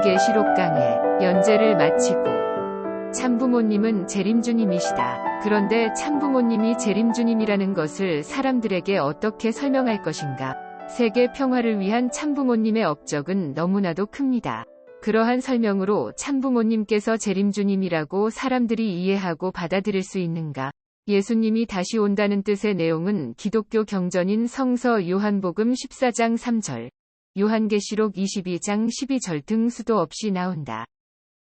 요한계시록 강해 연재를 마치고 참부모님은 재림주님이시다. 그런데 참부모님이 재림주님이라는 것을 사람들에게 어떻게 설명할 것인가? 세계 평화를 위한 참부모님의 업적은 너무나도 큽니다. 그러한 설명으로 참부모님께서 재림주님이라고 사람들이 이해하고 받아들일 수 있는가? 예수님이 다시 온다는 뜻의 내용은 기독교 경전인 성서 요한복음 14장 3절, 요한계시록 22장 12절 등 수도 없이 나온다.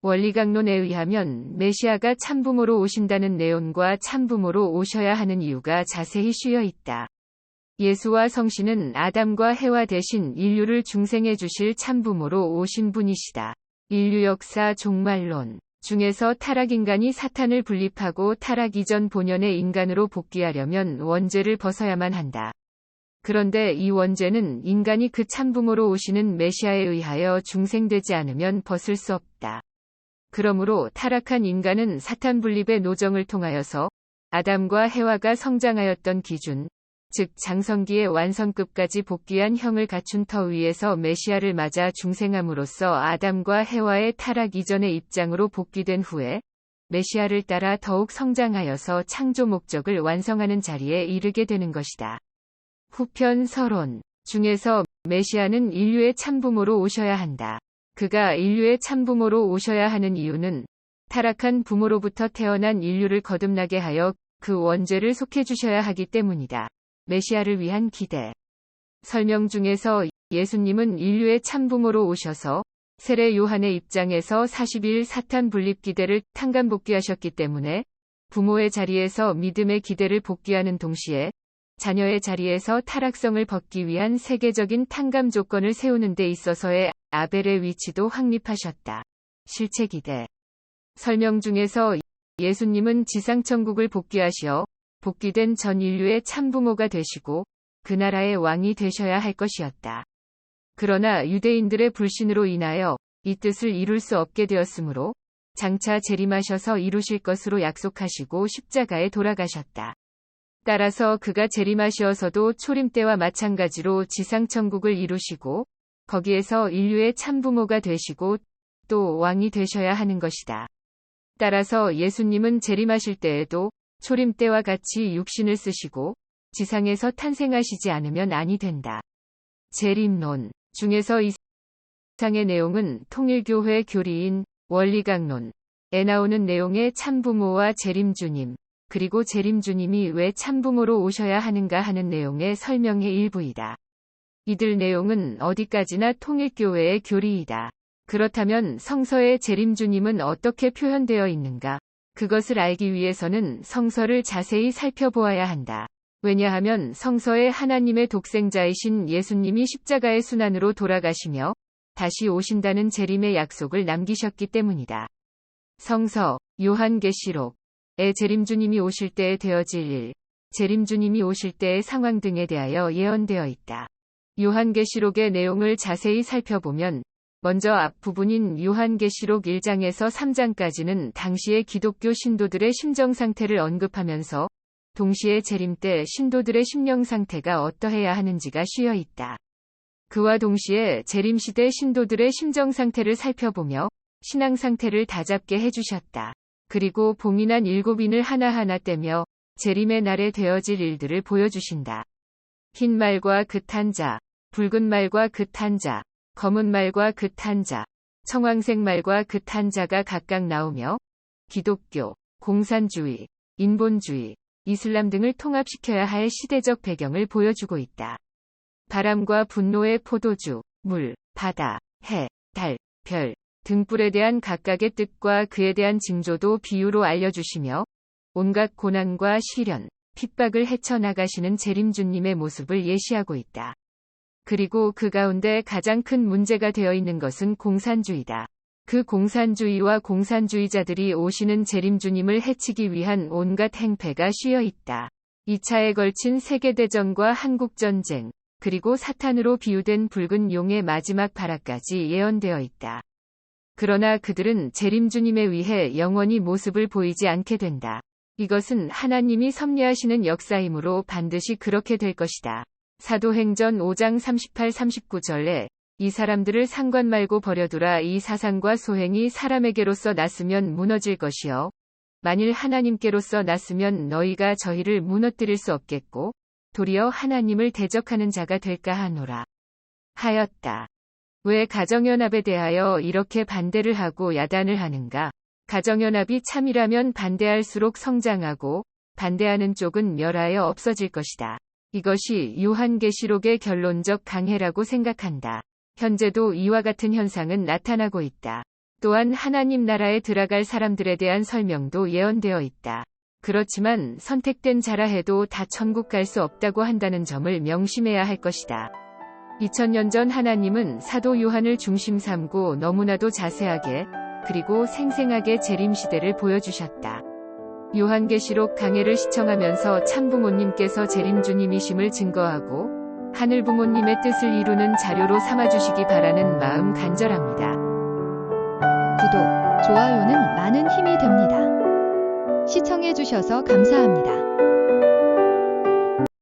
원리강론에 의하면 메시아가 참부모로 오신다는 내용과 참부모로 오셔야 하는 이유가 자세히 쉬어 있다. 예수와 성신은 아담과 해와 대신 인류를 중생해 주실 참부모로 오신 분이시다. 인류 역사 종말론 중에서 타락인간이 사탄을 분립하고 타락 이전 본연의 인간으로 복귀하려면 원죄를 벗어야만 한다. 그런데 이 원죄는 인간이 그 참부모로 오시는 메시아에 의하여 중생되지 않으면 벗을 수 없다. 그러므로 타락한 인간은 사탄 분립의 노정을 통하여서 아담과 해와가 성장하였던 기준, 즉 장성기의 완성급까지 복귀한 형을 갖춘 터 위에서 메시아를 맞아 중생함으로써 아담과 해와의 타락 이전의 입장으로 복귀된 후에 메시아를 따라 더욱 성장하여서 창조 목적을 완성하는 자리에 이르게 되는 것이다. 후편 서론 중에서 메시아는 인류의 참부모로 오셔야 한다. 그가 인류의 참부모로 오셔야 하는 이유는 타락한 부모로부터 태어난 인류를 거듭나게 하여 그 원죄를 속해 주셔야 하기 때문이다. 메시아를 위한 기대. 설명 중에서 예수님은 인류의 참부모로 오셔서 세례 요한의 입장에서 40일 사탄 분립 기대를 탕감 복귀하셨기 때문에 부모의 자리에서 믿음의 기대를 복귀하는 동시에 자녀의 자리에서 타락성을 벗기 위한 세계적인 탕감 조건을 세우는 데 있어서의 아벨의 위치도 확립하셨다. 실체 기대. 설명 중에서 예수님은 지상천국을 복귀하시어 복귀된 전 인류의 참부모가 되시고 그 나라의 왕이 되셔야 할 것이었다. 그러나 유대인들의 불신으로 인하여 이 뜻을 이룰 수 없게 되었으므로 장차 재림하셔서 이루실 것으로 약속하시고 십자가에 돌아가셨다. 따라서 그가 재림하시어서도 초림 때와 마찬가지로 지상천국을 이루시고 거기에서 인류의 참부모가 되시고 또 왕이 되셔야 하는 것이다. 따라서 예수님은 재림하실 때에도 초림 때와 같이 육신을 쓰시고 지상에서 탄생하시지 않으면 아니 된다. 재림론 중에서 이상의 내용은 통일교회 교리인 원리강론에 나오는 내용의 참부모와 재림주님, 그리고 재림주님이 왜 참부모로 오셔야 하는가 하는 내용의 설명의 일부이다. 이들 내용은 어디까지나 통일교회의 교리이다. 그렇다면 성서의 재림주님은 어떻게 표현되어 있는가? 그것을 알기 위해서는 성서를 자세히 살펴보아야 한다. 왜냐하면 성서에 하나님의 독생자이신 예수님이 십자가의 순환으로 돌아가시며 다시 오신다는 재림의 약속을 남기셨기 때문이다. 성서, 요한계시록에 재림주님이 오실 때에 되어질 일, 재림주님이 오실 때의 상황 등에 대하여 예언되어 있다. 요한계시록의 내용을 자세히 살펴보면 먼저 앞부분인 요한계시록 1장에서 3장까지는 당시의 기독교 신도들의 심정 상태를 언급하면서 동시에 재림 때 신도들의 심령 상태가 어떠해야 하는지가 쉬어 있다. 그와 동시에 재림 시대 신도들의 심정 상태를 살펴보며 신앙 상태를 다잡게 해주셨다. 그리고 봉인한 7인을 하나하나 떼며 재림의 날에 되어질 일들을 보여주신다. 흰 말과 긋한 자, 붉은 말과 긋한 자, 검은 말과 긋한 자, 청황색 말과 긋한 자가 각각 나오며 기독교, 공산주의, 인본주의, 이슬람 등을 통합시켜야 할 시대적 배경을 보여주고 있다. 바람과 분노의 포도주, 물, 바다, 해, 달, 별, 등불에 대한 각각의 뜻과 그에 대한 징조도 비유로 알려주시며 온갖 고난과 시련, 핍박을 헤쳐나가시는 재림주님의 모습을 예시하고 있다. 그리고 그 가운데 가장 큰 문제가 되어 있는 것은 공산주의다. 그 공산주의와 공산주의자들이 오시는 재림주님을 해치기 위한 온갖 행패가 쉬어 있다. 2차에 걸친 세계대전과 한국전쟁, 그리고 사탄으로 비유된 붉은 용의 마지막 발악까지 예언되어 있다. 그러나 그들은 재림주님에 의해 영원히 모습을 보이지 않게 된다. 이것은 하나님이 섭리하시는 역사이므로 반드시 그렇게 될 것이다. 사도행전 5장 38-39절에 이 사람들을 상관 말고 버려두라. 이 사상과 소행이 사람에게로서 났으면 무너질 것이요 만일 하나님께로서 났으면 너희가 저희를 무너뜨릴 수 없겠고 도리어 하나님을 대적하는 자가 될까 하노라 하였다. 왜 가정연합에 대하여 이렇게 반대를 하고 야단을 하는가? 가정연합이 참이라면 반대할수록 성장하고 반대하는 쪽은 멸하여 없어질 것이다. 이것이 요한계시록의 결론적 강해라고 생각한다. 현재도 이와 같은 현상은 나타나고 있다. 또한 하나님 나라에 들어갈 사람들에 대한 설명도 예언되어 있다. 그렇지만 선택된 자라 해도 다 천국 갈 수 없다고 한다는 점을 명심해야 할 것이다. 2000년 전 하나님은 사도 요한을 중심 삼고 너무나도 자세하게 그리고 생생하게 재림시대를 보여주셨다. 요한계시록 강해를 시청하면서 참부모님께서 재림주님이심을 증거하고 하늘부모님의 뜻을 이루는 자료로 삼아주시기 바라는 마음 간절합니다. 구독, 좋아요는 많은 힘이 됩니다. 시청해주셔서 감사합니다.